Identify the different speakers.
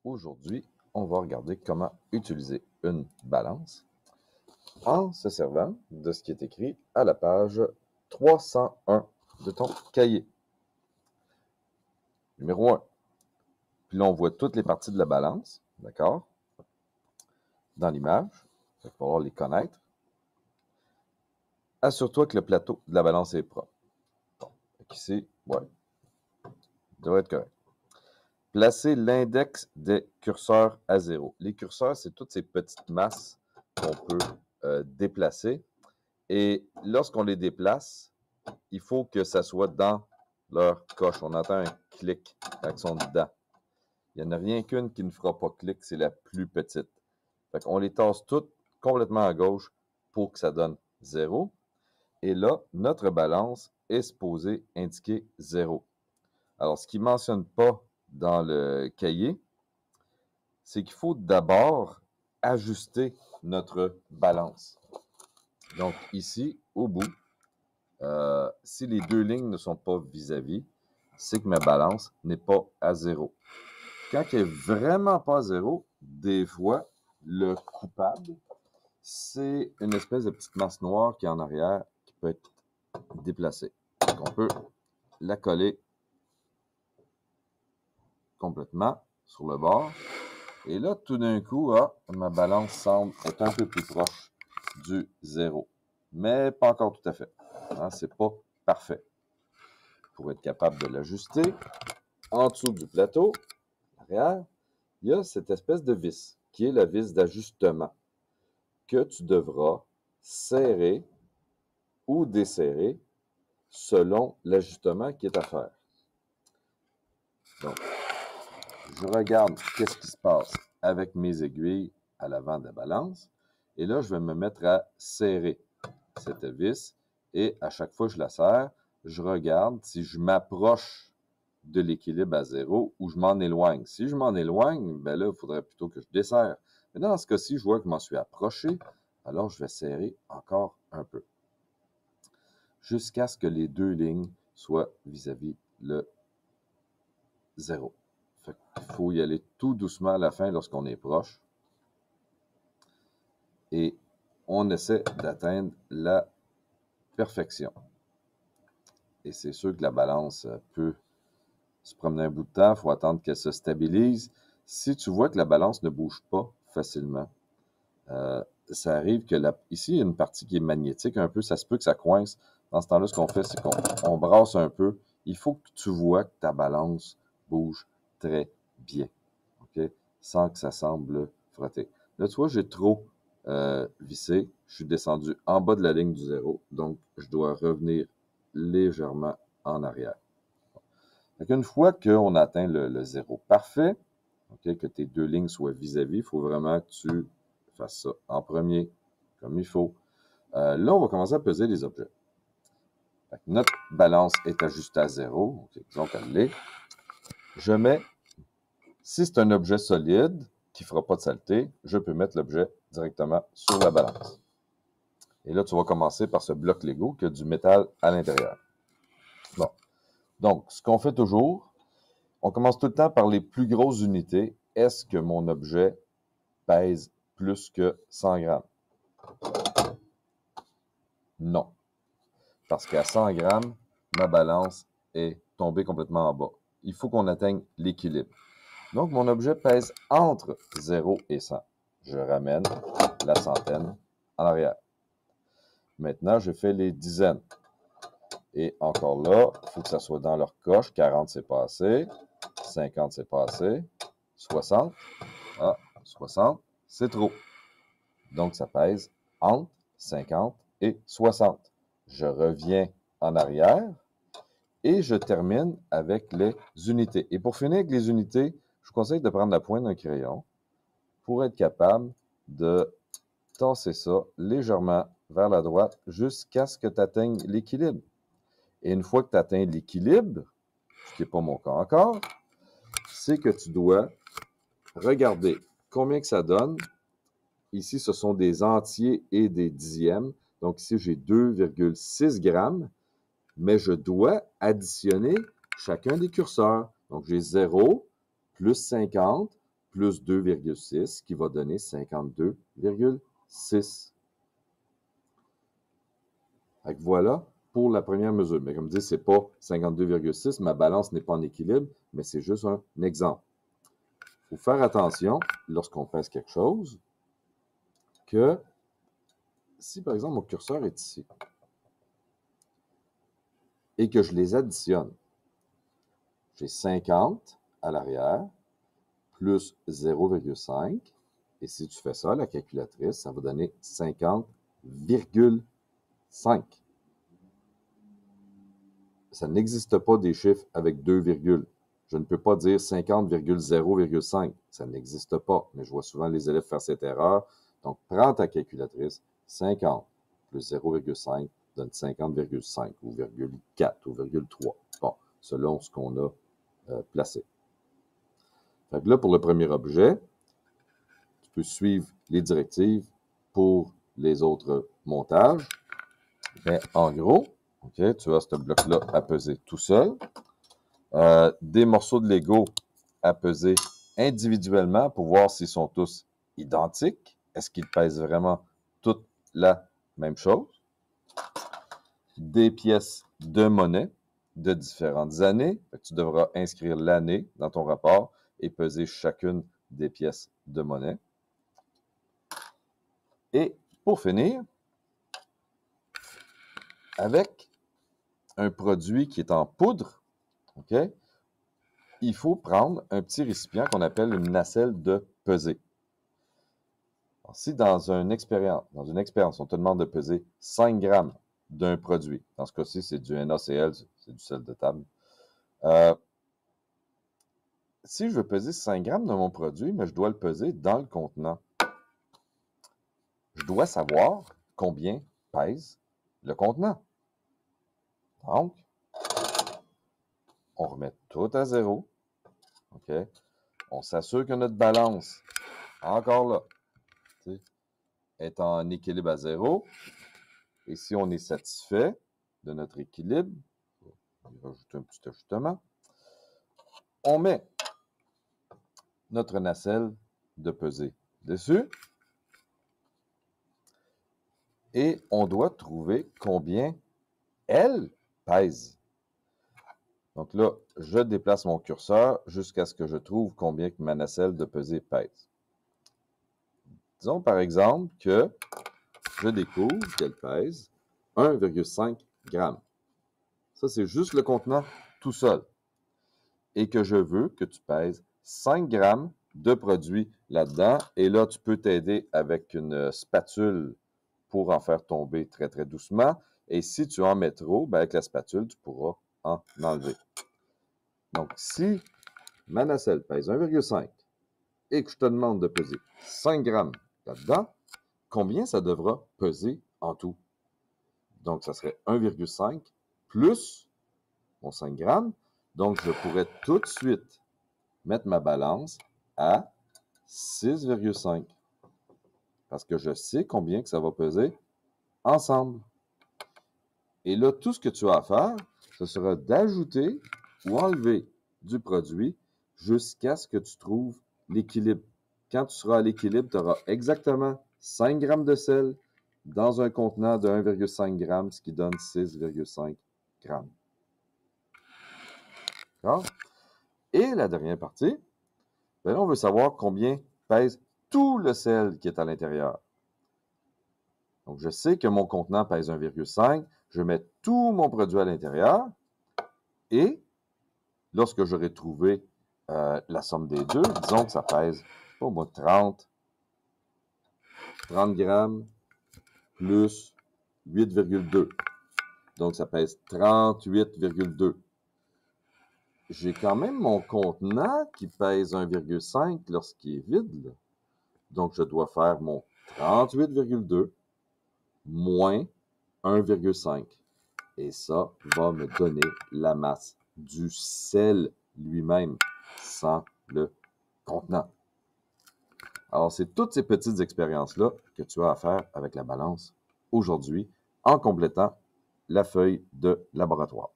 Speaker 1: Aujourd'hui, on va regarder comment utiliser une balance en se servant de ce qui est écrit à la page 301 de ton cahier. Numéro 1. Puis là, on voit toutes les parties de la balance, d'accord? Dans l'image. Il va falloir les connaître. Assure-toi que le plateau de la balance est propre. Bon, ici, ouais, devrait être correct. Placer l'index des curseurs à 0. Les curseurs, c'est toutes ces petites masses qu'on peut déplacer. Et lorsqu'on les déplace, il faut que ça soit dans leur coche. On entend un clic quand ils sont dedans. Il n'y en a rien qu'une qui ne fera pas clic, c'est la plus petite. Fait qu'on les tasse toutes complètement à gauche pour que ça donne 0. Et là, notre balance est supposée indiquer 0. Alors, ce qu'il ne mentionne pas dans le cahier, c'est qu'il faut d'abord ajuster notre balance. Donc, ici, au bout, si les deux lignes ne sont pas vis-à-vis, c'est que ma balance n'est pas à 0. Quand elle n'est vraiment pas à 0, des fois, le coupable, c'est une espèce de petite masse noire qui est en arrière, qui peut être déplacée. Donc, on peut la coller complètement sur le bord. Et là, tout d'un coup, ma balance semble être un peu plus proche du 0. Mais pas encore tout à fait. C'est pas parfait. Pour être capable de l'ajuster, en dessous du plateau, arrière, il y a cette espèce de vis, qui est la vis d'ajustement, que tu devras serrer ou desserrer selon l'ajustement qui est à faire. Donc, je regarde qu'est-ce qui se passe avec mes aiguilles à l'avant de la balance. Et là, je vais me mettre à serrer cette vis. Et à chaque fois que je la serre, je regarde si je m'approche de l'équilibre à 0 ou je m'en éloigne. Si je m'en éloigne, ben là, il faudrait plutôt que je desserre. Mais dans ce cas-ci, je vois que je m'en suis approché. Alors, je vais serrer encore un peu. Jusqu'à ce que les deux lignes soient vis-à-vis le 0. Il faut y aller tout doucement à la fin lorsqu'on est proche. Et on essaie d'atteindre la perfection. Et c'est sûr que la balance peut se promener un bout de temps. Il faut attendre qu'elle se stabilise. Si tu vois que la balance ne bouge pas facilement, ça arrive que ici, il y a une partie qui est magnétique un peu. Ça se peut que ça coince. Dans ce temps-là, ce qu'on fait, c'est qu'on brasse un peu. Il faut que tu vois que ta balance bouge très bien. Okay? Sans que ça semble frotter. Là, tu vois, j'ai trop vissé. Je suis descendu en bas de la ligne du 0. Donc, je dois revenir légèrement en arrière. Donc, une fois qu'on atteint le 0 parfait, okay, que tes deux lignes soient vis-à-vis, il faut vraiment que tu fasses ça en premier, comme il faut. Là, on va commencer à peser les objets. Notre balance est ajustée à 0. Okay, disons qu'elle l'est. Je mets, si c'est un objet solide qui ne fera pas de saleté, je peux mettre l'objet directement sur la balance. Et là, tu vas commencer par ce bloc Lego qui a du métal à l'intérieur. Bon. Donc, ce qu'on fait toujours, on commence tout le temps par les plus grosses unités. Est-ce que mon objet pèse plus que 100 grammes? Non. Parce qu'à 100 grammes, ma balance est tombée complètement en bas. Il faut qu'on atteigne l'équilibre. Donc, mon objet pèse entre 0 et 100. Je ramène la centaine en arrière. Maintenant, je fais les dizaines. Et encore là, il faut que ça soit dans leur coche. 40, c'est pas assez. 50, c'est pas assez. 60. 60, c'est trop. Donc, ça pèse entre 50 et 60. Je reviens en arrière et je termine avec les unités. Et pour finir avec les unités, je vous conseille de prendre la pointe d'un crayon pour être capable de tasser ça légèrement vers la droite jusqu'à ce que tu atteignes l'équilibre. Et une fois que tu atteins l'équilibre, ce qui n'est pas mon cas encore, c'est que tu dois regarder combien que ça donne. Ici, ce sont des entiers et des dixièmes. Donc ici, j'ai 2,6 grammes, mais je dois additionner chacun des curseurs. Donc j'ai 0, plus 50, plus 2,6 qui va donner 52,6. Voilà pour la première mesure. Mais comme je dis, ce n'est pas 52,6. Ma balance n'est pas en équilibre, mais c'est juste un exemple. Il faut faire attention lorsqu'on pèse quelque chose que si, par exemple, mon curseur est ici et que je les additionne, j'ai 50 à l'arrière plus 0,5. Et si tu fais ça, la calculatrice, ça va donner 50,5. Ça n'existe pas des chiffres avec 2 virgules. Je ne peux pas dire 50,0,5. Ça n'existe pas. Mais je vois souvent les élèves faire cette erreur. Donc, prends ta calculatrice. 50 plus 0,5 donne 50,5 ou 0,4 ou 0,3. Bon, selon ce qu'on a placé. Fait que là, pour le premier objet, tu peux suivre les directives pour les autres montages. Mais en gros, okay, tu as ce bloc-là à peser tout seul. Des morceaux de Lego à peser individuellement pour voir s'ils sont tous identiques. Est-ce qu'ils pèsent vraiment toute la même chose? Des pièces de monnaie de différentes années. Tu devras inscrire l'année dans ton rapport et peser chacune des pièces de monnaie. Et pour finir, avec un produit qui est en poudre, OK, il faut prendre un petit récipient qu'on appelle une nacelle de pesée. Alors, si dans une expérience, on te demande de peser 5 grammes d'un produit, dans ce cas-ci, c'est du NaCl, c'est du sel de table. Si je veux peser 5 grammes de mon produit, mais je dois le peser dans le contenant, je dois savoir combien pèse le contenant. Donc, on remet tout à zéro. OK? On s'assure que notre balance, encore là, est en équilibre à zéro. Et si on est satisfait de notre équilibre, on va rajouter un petit ajustement, on met notre nacelle de pesée dessus et on doit trouver combien elle pèse. Donc là, je déplace mon curseur jusqu'à ce que je trouve combien que ma nacelle de pesée pèse. Disons par exemple que je découvre qu'elle pèse 1,5 g. Ça, c'est juste le contenant tout seul. Et que je veux que tu pèses 5 grammes de produit là-dedans. Et là, tu peux t'aider avec une spatule pour en faire tomber très, très doucement. Et si tu en mets trop, ben avec la spatule, tu pourras en enlever. Donc, si ma nacelle pèse 1,5 et que je te demande de peser 5 grammes là-dedans, combien ça devra peser en tout? Donc, ça serait 1,5 plus mon 5 grammes. Donc, je pourrais tout de suite mettre ma balance à 6,5 parce que je sais combien que ça va peser ensemble. Et là, tout ce que tu as à faire, ce sera d'ajouter ou enlever du produit jusqu'à ce que tu trouves l'équilibre. Quand tu seras à l'équilibre, tu auras exactement 5 grammes de sel dans un contenant de 1,5 g, ce qui donne 6,5 grammes. D'accord? Et la dernière partie, ben là, on veut savoir combien pèse tout le sel qui est à l'intérieur. Donc, je sais que mon contenant pèse 1,5. Je mets tout mon produit à l'intérieur. Et lorsque j'aurai trouvé la somme des deux, disons que ça pèse, au moins 30 grammes plus 8,2. Donc, ça pèse 38,2. J'ai quand même mon contenant qui pèse 1,5 lorsqu'il est vide. Là. Donc, je dois faire mon 38,2 moins 1,5. Et ça va me donner la masse du sel lui-même sans le contenant. Alors, c'est toutes ces petites expériences-là que tu as à faire avec la balance aujourd'hui en complétant la feuille de laboratoire.